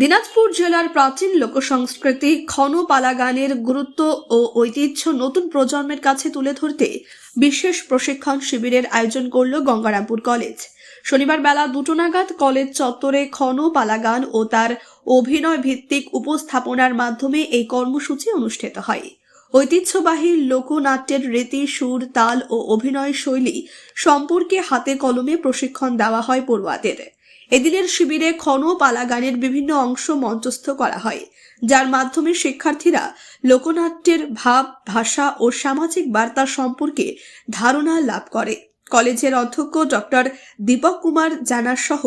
দিনাজপুর জেলার প্রাচীন লোকসংস্কৃতি ক্ষণপালা গানের গুরুত্ব ও ঐতিহ্য নতুন প্রজন্মের কাছে তুলে ধরতে বিশেষ প্রশিক্ষণ শিবিরের আয়োজন করল গঙ্গারামপুর কলেজ। শনিবার বেলা 2টা নাগাদ কলেজ চত্বরে ক্ষণপালা গান ও তার অভিনয় ভিত্তিক উপস্থাপনার মাধ্যমে এই কর্মসূচি অনুষ্ঠিত হয়। ঐতিহ্যবাহী লোকনাট্যের রীতি, সুর, তাল ও অভিনয় শৈলী সম্পর্কে হাতে কলমে প্রশিক্ষণ দেওয়া হয় পড়ুয়াদের। এদিনের শিবিরে ক্ষণপালা গানের বিভিন্ন অংশ মঞ্চস্থ করা হয়, যার মাধ্যমে শিক্ষার্থীরা লোকনাট্যের ভাব, ভাষা ও সামাজিক বার্তা সম্পর্কে ধারণা লাভ করে। কলেজের অধ্যক্ষ ডক্টর দীপক কুমার জানা সহ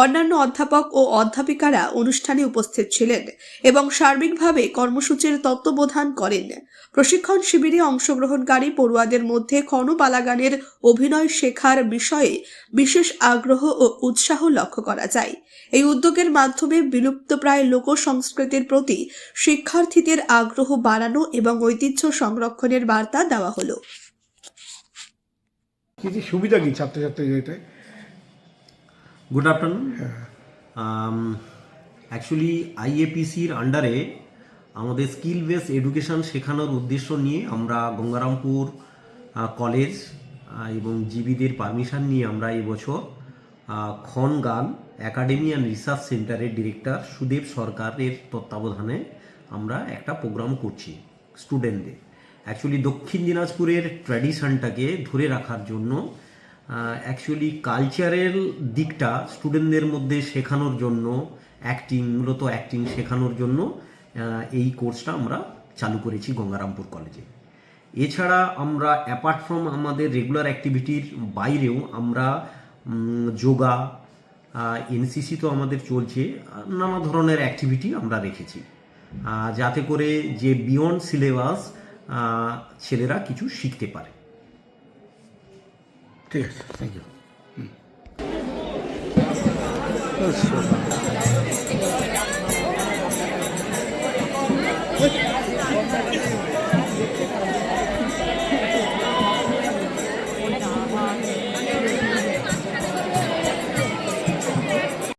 অন্যান্য অধ্যাপক ও অধ্যাপিকারা অনুষ্ঠানে উপস্থিত ছিলেন এবং সার্বিকভাবে কর্মসূচির তত্ত্বাবধান করেন। প্রশিক্ষণ শিবিরে অংশগ্রহণকারী পড়ুয়াদের মধ্যে ক্ষণপালা গানের অভিনয় শেখার বিষয়ে বিশেষ আগ্রহ ও উৎসাহ লক্ষ্য করা যায়। এই উদ্যোগের মাধ্যমে বিলুপ্তপ্রায় লোক সংস্কৃতির প্রতি শিক্ষার্থীদের আগ্রহ বাড়ানো এবং ঐতিহ্য সংরক্ষণের বার্তা দেওয়া হলো। কি সুবিধা কি ছাত্রছাত্রীদের? Good afternoon. অ্যাকচুয়ালি আইএপিসির আন্ডারে আমাদের স্কিল বেস এডুকেশন শেখানোর উদ্দেশ্য নিয়ে আমরা গঙ্গারামপুর কলেজ এবং জিবিদের পারমিশন নিয়ে আমরা এবছর ক্ষণ গান একাডেমি অ্যান্ড রিসার্চ সেন্টারের ডিরেক্টর সুদেব সরকারের তত্ত্বাবধানে আমরা একটা প্রোগ্রাম করছি স্টুডেন্টদের। অ্যাকচুয়ালি দক্ষিণ দিনাজপুরের ট্র্যাডিশনটাকে ধরে রাখার জন্য, অ্যাকচুয়ালি কালচারাল দিকটা স্টুডেন্টদের মধ্যে শেখানোর জন্য, মূলত অ্যাক্টিং শেখানোর জন্য এই কোর্সটা আমরা চালু করেছি গঙ্গারামপুর কলেজে। এছাড়া আমরা অ্যাপার্ট ফ্রম আমাদের রেগুলার অ্যাক্টিভিটির বাইরেও আমরা যোগা, এনসিসি তো আমাদের চলছে, নানা ধরনের অ্যাক্টিভিটি আমরা রেখেছি যাতে করে যে বিয়ন্ড সিলেবাস ছেলেরা কিছু শিখতে পারে। ঠিক আছে, থ্যাংক ইউ।